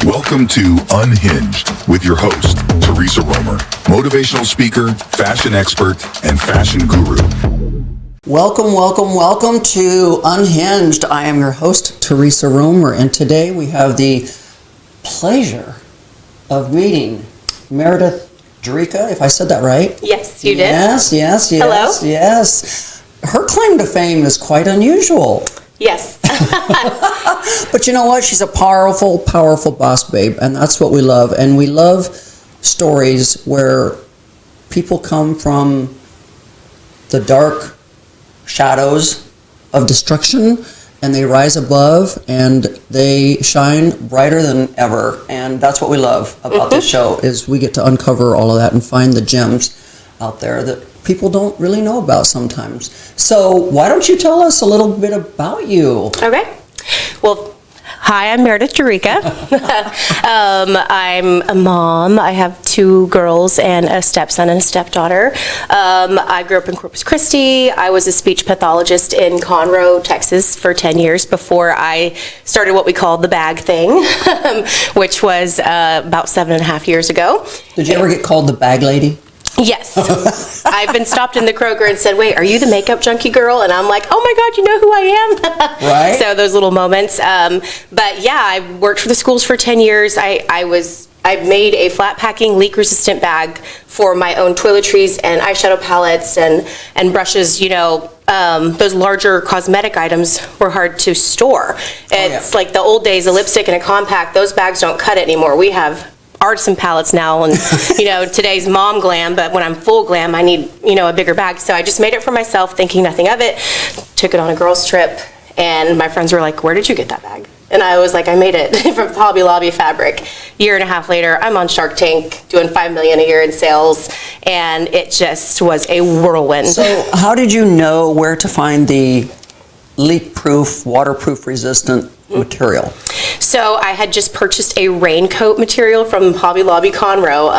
Welcome to Unhinged with your host, Theresa Roemer, motivational speaker, fashion expert, and fashion guru. Welcome to Unhinged. I am your host, Theresa Roemer, and today we have the pleasure of meeting Meredith Jurica, if I said that right. Yes, you did. Yes. Hello? Yes. Her claim to fame is quite unusual. Yes. But you know what? She's a powerful boss babe, and that's what we love. And we love stories where people come from the dark shadows of destruction and they rise above and they shine brighter than ever. And that's what we love about this show, is we get to uncover all of that and find the gems out there that people don't really know about sometimes. So why don't you tell us a little bit about you? Okay. Well, hi, I'm Meredith Jurica. I'm a mom. I have 2 girls and a stepson and a stepdaughter. I grew up in Corpus Christi. I was a speech pathologist in Conroe, Texas for 10 years before I started what we called the bag thing, which was about 7.5 years ago. Did you ever get called the bag lady? Yes. I've been stopped in the Kroger and said, wait, are you the makeup junkie girl? And I'm like, oh my God, you know who I am? Right. So those little moments. But yeah, I worked for the schools for 10 years. I made a flat packing, leak resistant bag for my own toiletries and eyeshadow palettes and brushes. You know, those larger cosmetic items were hard to store. It's like the old days, a lipstick and a compact, those bags don't cut it anymore. We have artisan palettes now, and you know, today's mom glam, but when I'm full glam I need, you know, a bigger bag. So I just made it for myself, thinking nothing of it. Took it on a girls trip, and my friends were like, where did you get that bag? And I was like, I made it from Hobby Lobby fabric. 1.5 years later, I'm on Shark Tank doing $5 million a year in sales, and it just was a whirlwind. So how did you know where to find the leak-proof, waterproof resistant material? So I had just purchased a raincoat material from Hobby Lobby Conroe,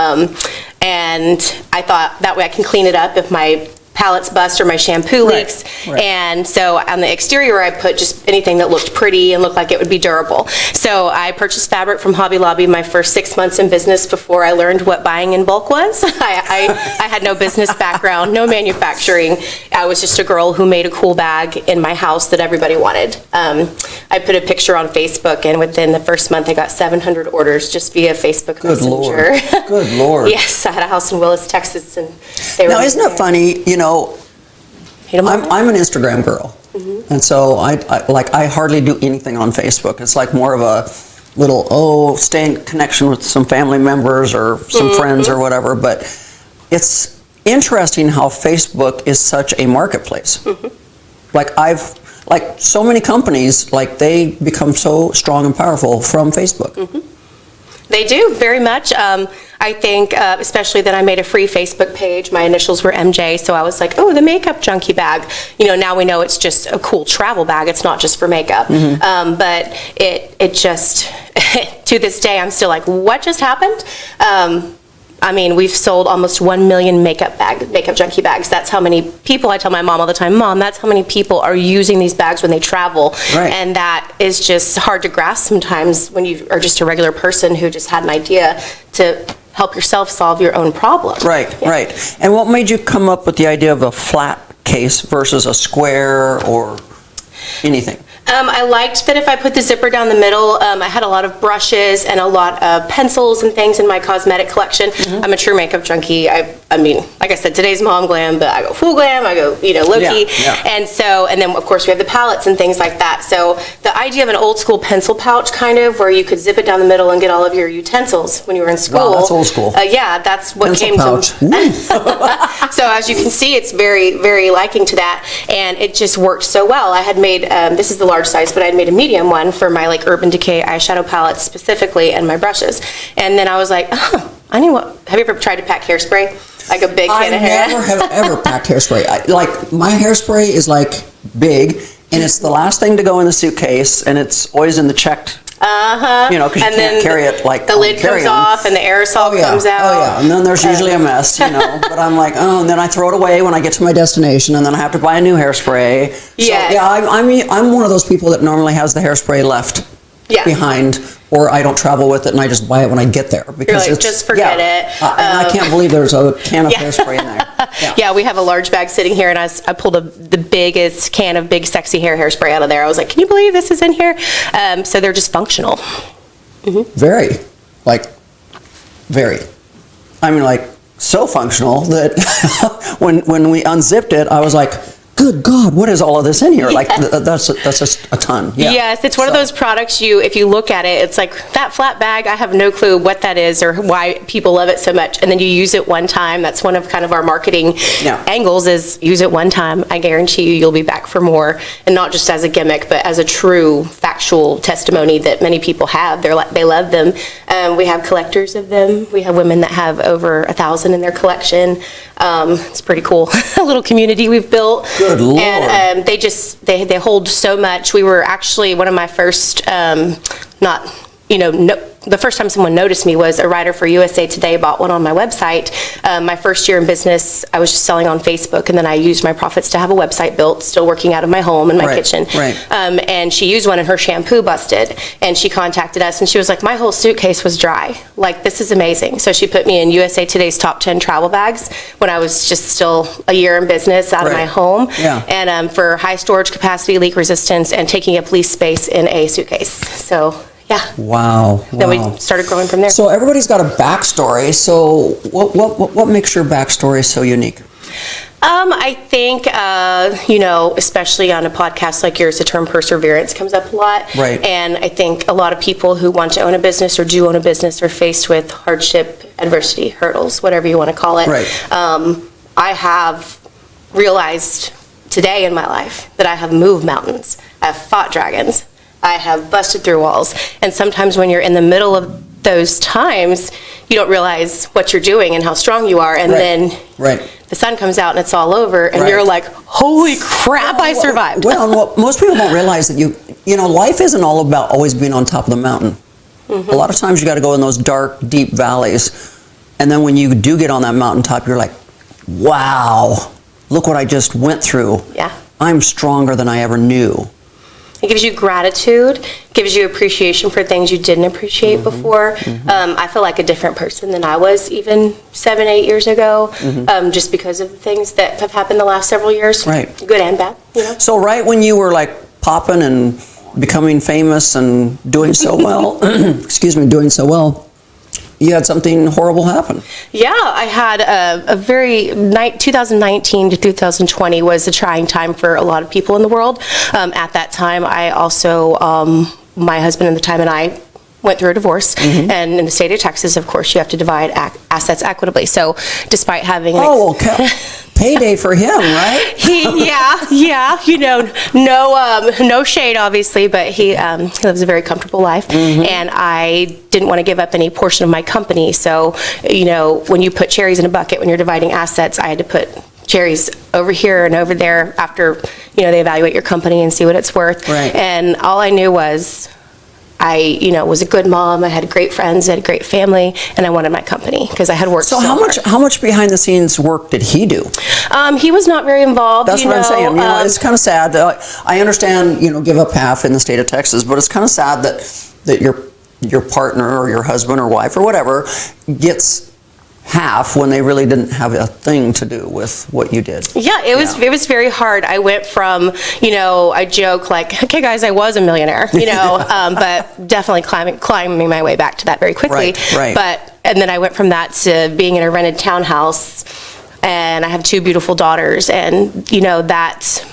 and I thought that way I can clean it up if my palettes bust or my shampoo leaks. Right. And so on the exterior I put just anything that looked pretty and looked like it would be durable. So I purchased fabric from Hobby Lobby my first 6 months in business before I learned what buying in bulk was. I had no business background, no manufacturing. I was just a girl who made a cool bag in my house that everybody wanted. I put a picture on Facebook, and within the first month I got 700 orders just via Facebook Messenger. Good Lord. Yes, I had a house in Willis, Texas, and they were. Now, isn't it funny, you know, I'm an Instagram girl, and so I hardly do anything on Facebook. It's like more of a little, stay in connection with some family members or some friends or whatever, but it's interesting how Facebook is such a marketplace. Like so many companies, like they become so strong and powerful from Facebook. They do, very much. I think, especially that I made a free Facebook page. My initials were MJ, so I was like, oh, the Makeup Junkie bag. You know, now we know it's just a cool travel bag. It's not just for makeup. But it just, to this day, I'm still like, what just happened? I mean, we've sold almost 1 million Makeup Junkie bags. That's how many people, I tell my mom all the time, Mom, that's how many people are using these bags when they travel. Right. And that is just hard to grasp sometimes when you are just a regular person who just had an idea to help yourself solve your own problem. Right. And what made you come up with the idea of a flat case versus a square or anything? I liked that if I put the zipper down the middle, I had a lot of brushes and a lot of pencils and things in my cosmetic collection. I'm a true makeup junkie. I mean, like I said, today's mom glam, but I go full glam, I go, you know, low-key. And then of course we have the palettes and things like that. So the idea of an old school pencil pouch kind of, where you could zip it down the middle and get all of your utensils when you were in school. Wow, that's old school. Yeah, that's what pencil came pouch. to. So as you can see, it's very, very liking to that. And it just worked so well. I had made, this is the large size, but I had made a medium one for my like Urban Decay eyeshadow palettes specifically and my brushes. And then I was like, I need what, have you ever tried to pack hairspray? Like a big can of hair? I never have ever packed hairspray. Like my hairspray is like big, and it's the last thing to go in the suitcase, and it's always in the checked. You know, because you can't carry it like the lid comes off and the aerosol comes out. Oh yeah, and then there's usually a mess, you know. But I'm like, and then I throw it away when I get to my destination, and then I have to buy a new hairspray. So, yeah, I'm one of those people that normally has the hairspray left behind or I don't travel with it and I just buy it when I get there because You're like, just forget it. And I can't believe there's a can of hairspray in there. Yeah, we have a large bag sitting here, and I pulled the biggest can of Big Sexy Hair hairspray out of there. I was like, can you believe this is in here? So they're just functional. Very. I mean, like, so functional that when we unzipped it, I was like, good God, what is all of this in here? Like, that's just a ton. Yeah. Yes, it's one of those products if you look at it, it's like that flat bag, I have no clue what that is or why people love it so much. And then you use it one time. That's one of kind of our marketing angles is use it one time. I guarantee you'll be back for more. And not just as a gimmick, but as a true factual testimony that many people have. They love them. We have collectors of them. We have women that have over 1,000 in their collection. It's pretty cool. A little community we've built. Good Lord. And they hold so much. We were actually one of my first, the first time someone noticed me was a writer for USA Today bought one on my website. My first year in business, I was just selling on Facebook, and then I used my profits to have a website built, still working out of my home and my kitchen. Right. And she used one, and her shampoo busted. And she contacted us, and she was like, my whole suitcase was dry. Like, this is amazing. So she put me in USA Today's top 10 travel bags when I was just still a year in business out of my home. Yeah. And for high storage capacity, leak resistance, and taking up least space in a suitcase. So... yeah. Wow. Then we started growing from there. So everybody's got a backstory. So what makes your backstory so unique? I think, especially on a podcast like yours, the term perseverance comes up a lot. Right. And I think a lot of people who want to own a business or do own a business are faced with hardship, adversity, hurdles, whatever you want to call it. Right. I have realized today in my life that I have moved mountains. I have fought dragons. I have busted through walls. And sometimes when you're in the middle of those times, you don't realize what you're doing and how strong you are. And then the sun comes out and it's all over. And you're like, holy crap, I survived. Well, most people don't realize that life isn't all about always being on top of the mountain. Mm-hmm. A lot of times you got to go in those dark, deep valleys. And then when you do get on that mountaintop, you're like, wow, look what I just went through. Yeah. I'm stronger than I ever knew. It gives you gratitude, gives you appreciation for things you didn't appreciate before. Mm-hmm. I feel like a different person than I was even 7-8 years ago, just because of the things that have happened the last several years, good and bad. So right when you were like popping and becoming famous and doing so well, doing so well, you had something horrible happen. Yeah, I had a very 2019 to 2020 was a trying time for a lot of people in the world. At that time, I also, my husband at the time and I went through a divorce. Mm-hmm. And in the state of Texas, of course, you have to divide assets equitably. So despite having... payday for him, right? No shade, obviously, but he lives a very comfortable life, and I didn't want to give up any portion of my company. So, when you put cherries in a bucket when you're dividing assets, I had to put cherries over here and over there after, they evaluate your company and see what it's worth. Right. And all I knew was I, was a good mom. I had great friends, I had a great family, and I wanted my company because I had worked so hard. How much behind the scenes work did he do? He was not very involved. That's what I'm saying. It's kind of sad. I understand, give up half in the state of Texas, but it's kind of sad that your partner or your husband or wife or whatever gets half when they really didn't have a thing to do with what you did. Yeah, it was very hard. I went from, I joke like, okay guys, I was a millionaire, but definitely climbing my way back to that very quickly. Right. And then I went from that to being in a rented townhouse, and I have 2 beautiful daughters, and that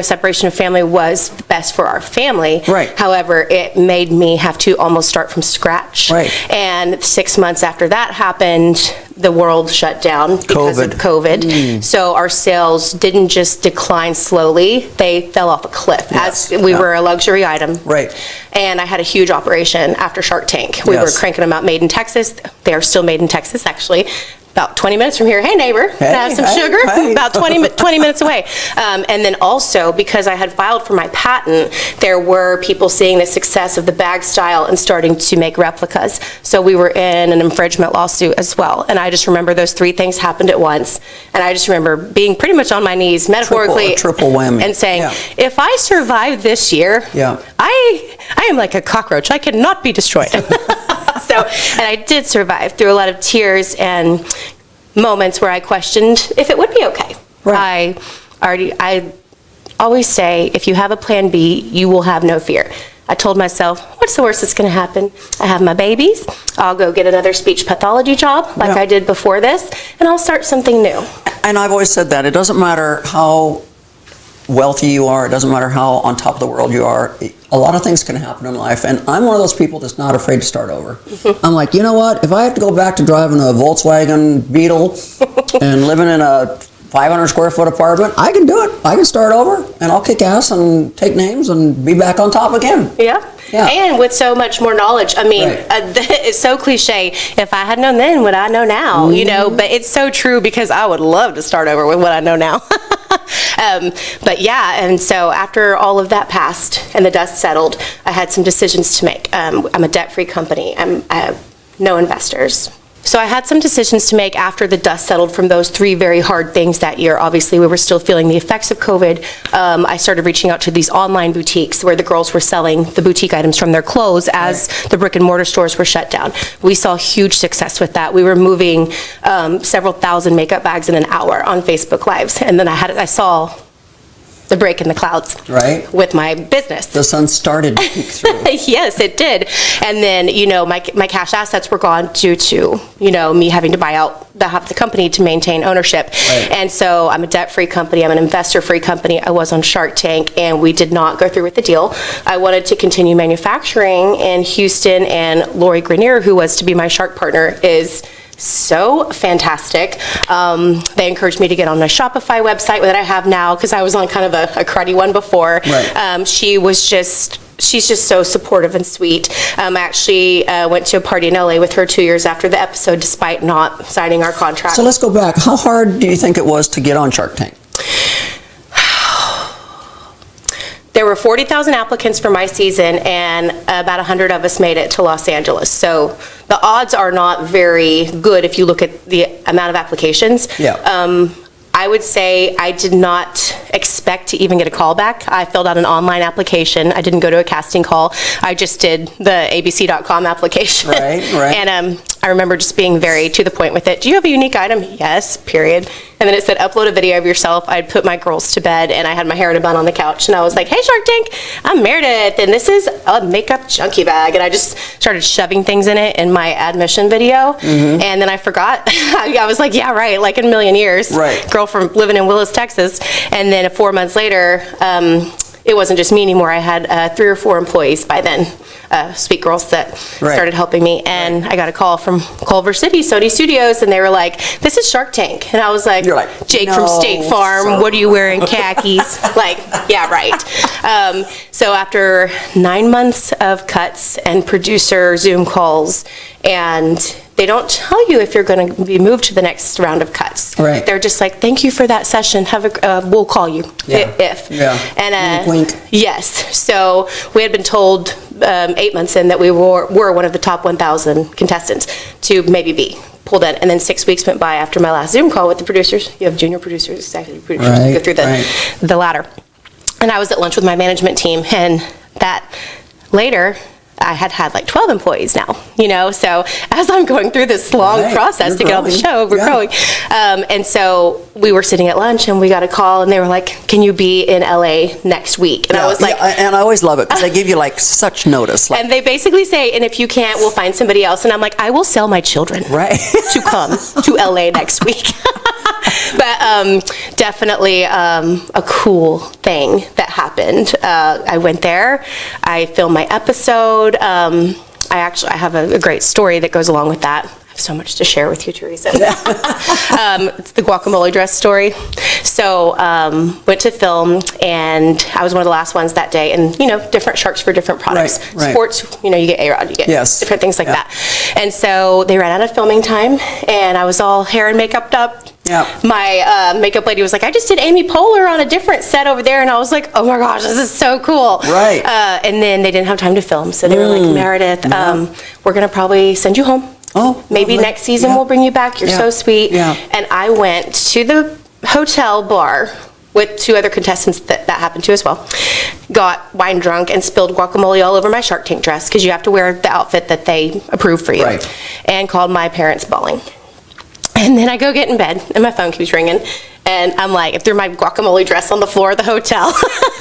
separation of family was the best for our family. Right. However, it made me have to almost start from scratch. Right. And 6 months after that happened, the world shut down because of COVID. So our sales didn't just decline slowly, they fell off a cliff. Yes. As we were a luxury item. Right. And I had a huge operation after Shark Tank. We were cranking them out made in Texas. They are still made in Texas, actually. about 20 minutes from here. Hey, neighbor, can I have some sugar? Hey. About 20 minutes away. And then also, because I had filed for my patent, there were people seeing the success of the bag style and starting to make replicas. So we were in an infringement lawsuit as well. And I just remember those three things happened at once. And I just remember being pretty much on my knees, metaphorically, triple whammy. and saying, Yeah. if I survive this year, Yeah. I am like a cockroach. I cannot be destroyed. And I did survive through a lot of tears and moments where I questioned if it would be okay. Right. I always say, if you have a plan B, you will have no fear. I told myself, what's the worst that's going to happen? I have my babies. I'll go get another speech pathology job like I did before this, and I'll start something new. And I've always said that. It doesn't matter how wealthy you are. It doesn't matter how on top of the world you are. A lot of things can happen in life. And I'm one of those people that's not afraid to start over. I'm like, you know what? If I have to go back to driving a Volkswagen Beetle and living in a 500 square foot apartment, I can do it. I can start over, and I'll kick ass and take names and be back on top again. Yeah. And with so much more knowledge. I mean, it's so cliche. If I had known then what I know now, you know, but it's so true, because I would love to start over with what I know now. But yeah, and so after all of that passed and the dust settled, I had some decisions to make. I'm a debt-free company. I have no investors. So I had some decisions to make after the dust settled from those three very hard things that year. Obviously, we were still feeling the effects of COVID. I started reaching out to these online boutiques where the girls were selling the boutique items from their clothes as the brick and mortar stores were shut down. We saw huge success with that. We were moving several thousand makeup bags in an hour on Facebook Lives. And then I saw the break in the clouds with my business. The sun started to peek through. Yes, it did. And then, you know, my cash assets were gone due to, you know, me having to buy out half the company to maintain ownership. And so I'm a debt-free company. I'm an investor-free company. I was on Shark Tank, and we did not go through with the deal. I wanted to continue manufacturing in Houston, and Lori Grenier, who was to be my Shark partner, is so fantastic. They encouraged me to get on a Shopify website that I have now, because I was on kind of a cruddy one before. She's just so supportive and sweet. I actually went to a party in LA with her 2 years after the episode, despite not signing our contract. So let's go back. How hard do you think it was to get on Shark Tank? There were 40,000 applicants for my season, and about 100 of us made it to Los Angeles. So the odds are not very good if you look at the amount of applications. I would say I did not expect to even get a call back. I filled out an online application. I didn't go to a casting call. I just did the abc.com application. And I remember just being very to the point with it. Do you have a unique item? Yes, period. And then it said, upload a video of yourself. I'd put my girls to bed, and I had my hair in a bun on the couch. And I was like, hey, Shark Tank, I'm Meredith, and this is a Makeup Junkie Bag. And I just started shoving things in it in my admission video. And then I forgot. I was like, yeah, right, like in a million years. Girl from living in Willis, Texas. And then 4 months later, it wasn't just me anymore. I had 3 or 4 employees by then. Sweet girls that started helping me, and I got a call from Culver City, Sony Studios, and they were like, this is Shark Tank. And I was like, Jake from State Farm, what are you wearing, khakis? Like, yeah, right. So after 9 months of cuts and producer Zoom calls, and they don't tell you if you're going to be moved to the next round of cuts. They're just like, thank you for that session. We'll call you if. And wink. Yes. So we had been told 8 months in that we were one of the top 1,000 contestants to maybe be pulled in. And then 6 weeks went by after my last Zoom call with the producers. You have junior producers, executive producers, you go through the ladder. And I was at lunch with my management team, and that later, I had like 12 employees now, you know, so as I'm going through this long process to get on the show, we're growing. And so we were sitting at lunch, and we got a call, and they were like, can you be in LA next week? And I was like, and I always love it, because they give you like such notice. And they basically say, and if you can't, we'll find somebody else. And I'm like, I will sell my children to come to LA next week. But definitely a cool thing that happened. I went there, I filmed my episode. I have a great story that goes along with that. so much to share with you, Theresa. It's the guacamole dress story. So went to film, and I was one of the last ones that day. And, different sharks for different products. Right. Sports, you get A-Rod, you get different things like Yeah. that. And so they ran out of filming time, and I was all hair and makeuped up. Yeah. My makeup lady was like, I just did Amy Poehler on a different set over there. And I was like, oh my gosh, this is so cool. Right. And then they didn't have time to film. So they were like, Meredith, we're going to probably send you home. Oh, maybe lovely. next season we'll bring you back. You're so sweet. Yeah. And I went to the hotel bar with 2 other contestants that happened to as well. Got wine drunk and spilled guacamole all over my Shark Tank dress, because you have to wear the outfit that they approve for you. Right. And called my parents bawling. And then I go get in bed, and my phone keeps ringing. And I'm like, I threw my guacamole dress on the floor of the hotel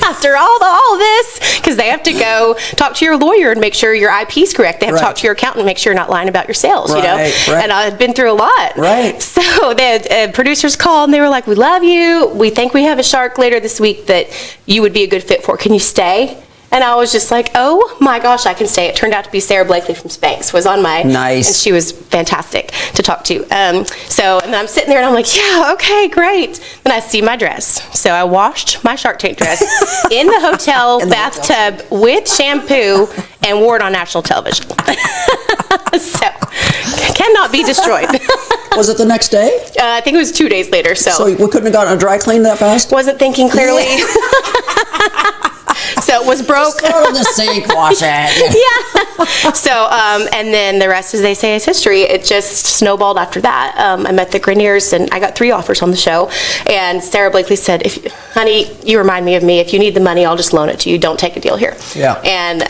after all this, because they have to go talk to your lawyer and make sure your IP's correct. They have to talk to your accountant and make sure you're not lying about your sales, Right. And I had been through a lot. Right. So the producers called, and they were like, we love you. We think we have a shark later this week that you would be a good fit for. Can you stay? And I was just like, oh my gosh, I can stay. It turned out to be Sarah Blakely from Spanx was on my, Nice. and she was fantastic to talk to. And then I'm sitting there and I'm like, yeah, okay, great. Then I see my dress. So I washed my Shark Tank dress in the hotel bathtub with shampoo and wore it on national television. So, cannot be destroyed. Was it the next day? I think it was 2 days later, So we couldn't have gotten a dry clean that fast? wasn't thinking clearly. So it was broke. Just throw it in the sink, wash it. Yeah. So, and then the rest, as they say, is history. It just snowballed after that. I met the Greniers, and I got 3 offers on the show. And Sarah Blakely said, honey, you remind me of me. If you need the money, I'll just loan it to you. Don't take a deal here. Yeah. And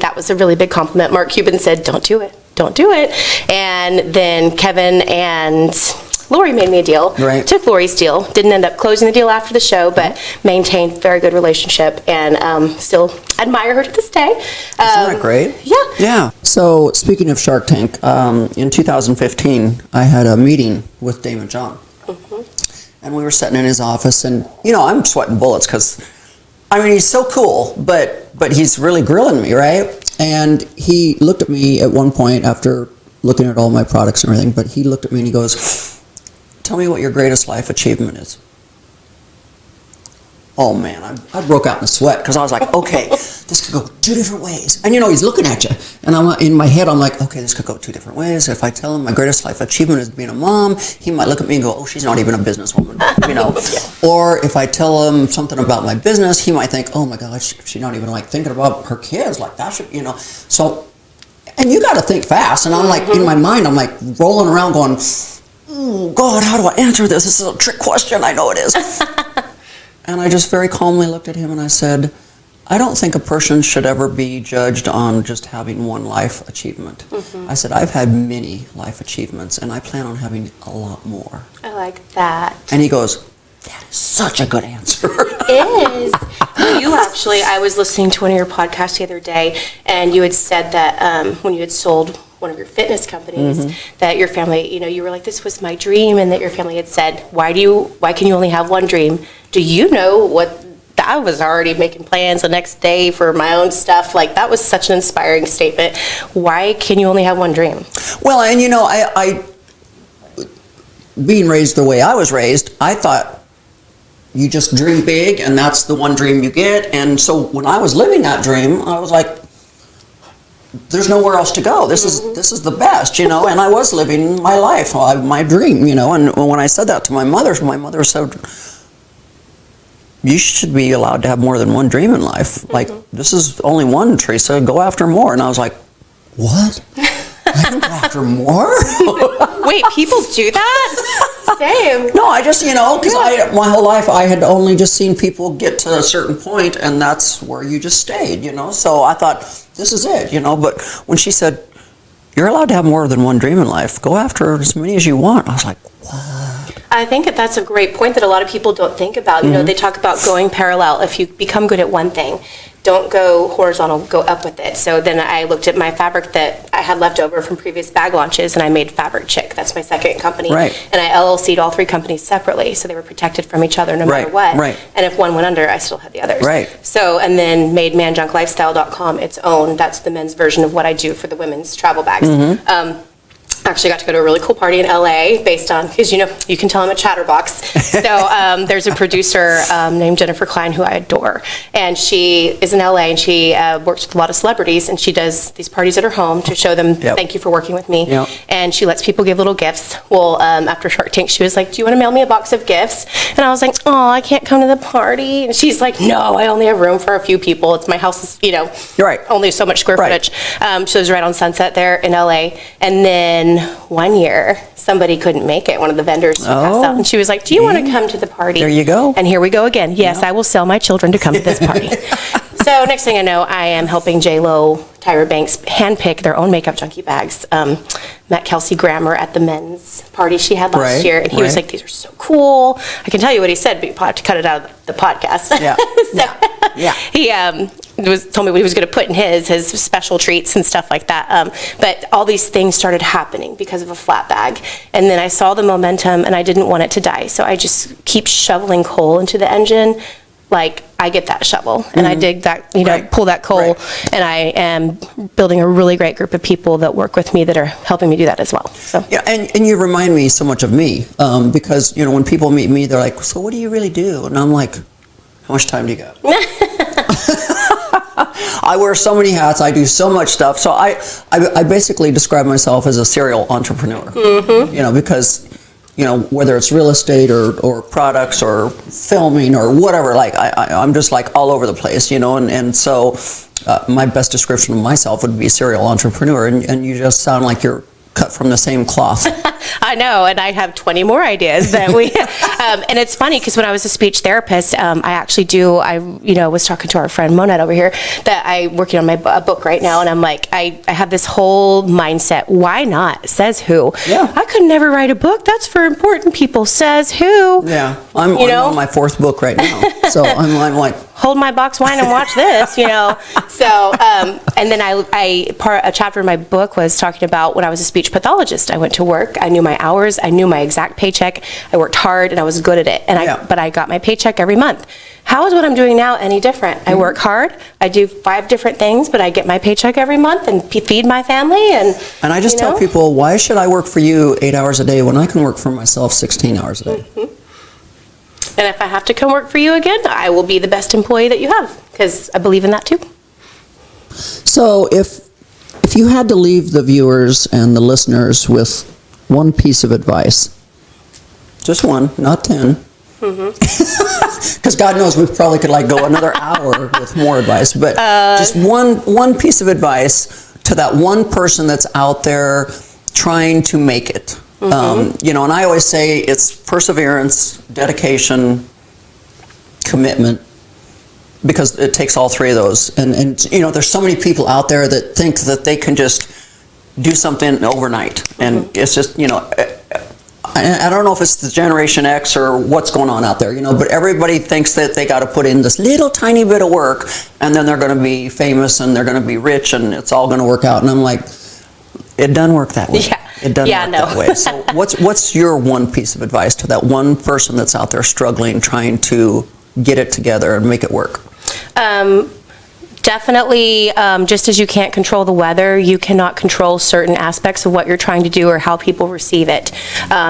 that was a really big compliment. Mark Cuban said, don't do it. Don't do it. And then Kevin and Lori made me a deal. Right. Took Lori's deal. Didn't end up closing the deal after the show, but maintained a very good relationship, and still admire her to this day. Isn't that great? Yeah. Yeah. So speaking of Shark Tank, in 2015, I had a meeting with Damon John. And we were sitting in his office, and, I'm sweating bullets because, he's so cool, but he's really grilling me, right? And he looked at me at one point after looking at all my products and everything, but he looked at me and he goes, tell me what your greatest life achievement is. Oh man, I broke out in a sweat because I was like, okay, this could go 2 different ways. And he's looking at you. And in my head, I'm like, okay, this could go 2 different ways. If I tell him my greatest life achievement is being a mom, he might look at me and go, oh, she's not even a businesswoman, Or if I tell him something about my business, he might think, oh my gosh, she's not even thinking about her kids, that should, So, and you got to think fast. And I'm like, in my mind, I'm like rolling around going, oh God, how do I answer this? This is a trick question. I know it is. And I just very calmly looked at him and I said, I don't think a person should ever be judged on just having one life achievement. I said, I've had many life achievements and I plan on having a lot more. I like that. And he goes, that is such a good answer. It is. I was listening to one of your podcasts the other day, and you had said that when you had sold one of your fitness companies, that your family, you were like, this was my dream, and that your family had said, why can you only have one dream? Do you know what? I was already making plans the next day for my own stuff. That was such an inspiring statement. Why can you only have one dream? Well, and I being raised the way I was raised, I thought you just dream big and that's the one dream you get. And so when I was living that dream, I was like, there's nowhere else to go. This is the best, and I was living my life, my dream, and when I said that to my mother said, you should be allowed to have more than one dream in life. This is only one, Theresa, go after more. And I was like, what? I can go after more? Wait, people do that? Same. No, I just, because my whole life I had only just seen people get to a certain point and that's where you just stayed, So I thought, this is it, But when she said, you're allowed to have more than one dream in life, go after as many as you want, I was like, what? I think that's a great point that a lot of people don't think about. They talk about going parallel. If you become good at one thing, don't go horizontal, go up with it. So then I looked at my fabric that I had left over from previous bag launches, and I made Fabric Chick. That's my second company. Right. And I LLC'd all 3 companies separately, so they were protected from each other no matter what. Right. And if one went under, I still had the others. Right. So, and then made manjunklifestyle.com its own. That's the men's version of what I do for the women's travel bags. Actually got to go to a really cool party in LA based on, because you can tell I'm a chatterbox. So there's a producer named Jennifer Klein who I adore, and she is in LA, and she works with a lot of celebrities, and she does these parties at her home to show them thank you for working with me. And she lets people give little gifts. Well, after Shark Tank, she was like, do you want to mail me a box of gifts? And I was like, oh, I can't come to the party. And she's like, no, I only have room for a few people. It's my house is, only so much square footage. So it was right on Sunset there in LA. And then one year, somebody couldn't make it, one of the vendors passed out, and she was like, do you want to come to the party? There you go. And here we go again. Yes, I will sell my children to come to this party. So next thing I know, I am helping J-Lo, Tyra Banks handpick their own Makeup Junkie bags. Met Kelsey Grammer at the men's party she had last year, and he was like, these are so cool. I can tell you what he said, but you probably have to cut it out of the podcast. He told me what he was going to put in his special treats and stuff like that. But all these things started happening because of a flat bag. And then I saw the momentum, and I didn't want it to die. So I just keep shoveling coal into the engine. Like, I get that shovel, and I dig that, pull that coal, and I am building a really great group of people that work with me that are helping me do that as well. So and you remind me so much of me, because, when people meet me, they're like, so what do you really do? And I'm like, how much time do you got? I wear so many hats. I do so much stuff. So I basically describe myself as a serial entrepreneur. Because whether it's real estate or products or filming or whatever, like I'm just like all over the place. And so my best description of myself would be serial entrepreneur. And you just sound like you're cut from the same cloth. I know, and I have 20 more ideas that we. And it's funny because when I was a speech therapist, I was talking to our friend Monette over here that I'm working on my book right now, and I'm like, I have this whole mindset. Why not? Says who? Yeah. I could never write a book. That's for important people. Says who? Yeah. I'm on my 4th book right now, so I'm like. Hold my box wine and watch this, So, and then a chapter in my book was talking about when I was a speech pathologist. I went to work. I knew my hours. I knew my exact paycheck. I worked hard, and I was good at it. But I got my paycheck every month. How is what I'm doing now any different? I work hard. I do 5 different things, but I get my paycheck every month and feed my family. And I just tell people, why should I work for you 8 hours a day when I can work for myself 16 hours a day? And if I have to come work for you again, I will be the best employee that you have, because I believe in that too. So if you had to leave the viewers and the listeners with one piece of advice, just one, not 10, because God knows we probably could go another hour with more advice, but just one piece of advice to that one person that's out there trying to make it. And I always say it's perseverance, dedication, commitment, because it takes all 3 of those. And there's so many people out there that think that they can just do something overnight. And it's just, I don't know if it's the Generation X or what's going on out there, but everybody thinks that they got to put in this little tiny bit of work, and then they're going to be famous and they're going to be rich and it's all going to work out. And I'm like, it doesn't work that way. It doesn't work that way. So what's your one piece of advice to that one person that's out there struggling, trying to get it together and make it work? Definitely, just as you can't control the weather, you cannot control certain aspects of what you're trying to do or how people receive it.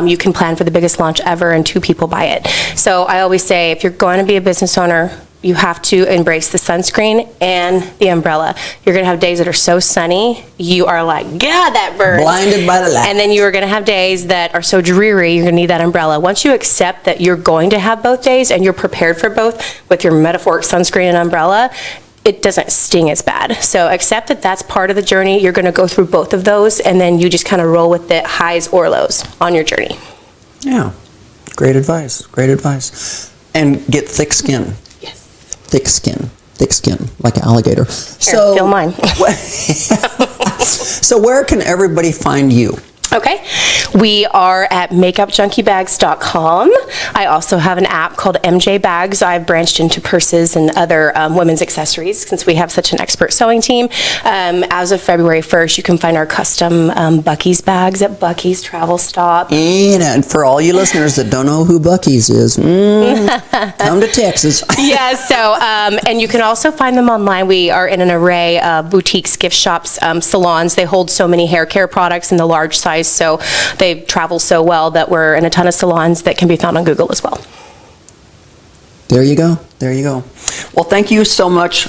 You can plan for the biggest launch ever and 2 people buy it. So I always say, if you're going to be a business owner, you have to embrace the sunscreen and the umbrella. You're going to have days that are so sunny, you are like, God, that burns. Blinded by the light. And then you are going to have days that are so dreary, you're going to need that umbrella. Once you accept that you're going to have both days and you're prepared for both with your metaphoric sunscreen and umbrella, it doesn't sting as bad. So accept that that's part of the journey. You're going to go through both of those, and then you just kind of roll with it, highs or lows on your journey. Yeah. Great advice. Great advice. And get thick skin. Thick skin, like an alligator. Here, feel mine. So where can everybody find you? Okay. We are at makeupjunkiebags.com. I also have an app called MJ Bags. I've branched into purses and other women's accessories since we have such an expert sewing team. As of February 1st, you can find our custom Buc-ee's bags at Buc-ee's Travel Stop. And for all you listeners that don't know who Buc-ee's is, come to Texas. Yeah, so, and you can also find them online. We are in an array of boutiques, gift shops, salons. They hold so many hair care products in the large size, so they travel so well that we're in a ton of salons that can be found on Google as well. There you go. There you go. Well, thank you so much,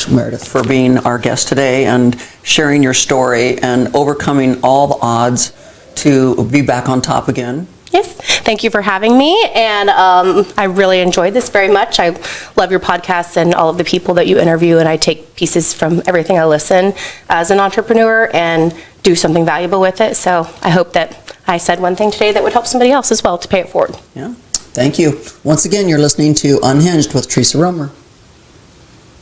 Meredith, for being our guest today and sharing your story and overcoming all the odds to be back on top again. Yes, thank you for having me, and I really enjoyed this very much. I love your podcast and all of the people that you interview, and I take pieces from everything I listen as an entrepreneur and do something valuable with it. So I hope that I said one thing today that would help somebody else as well to pay it forward. Yeah, thank you. Once again, you're listening to Unhinged with Theresa Roemer.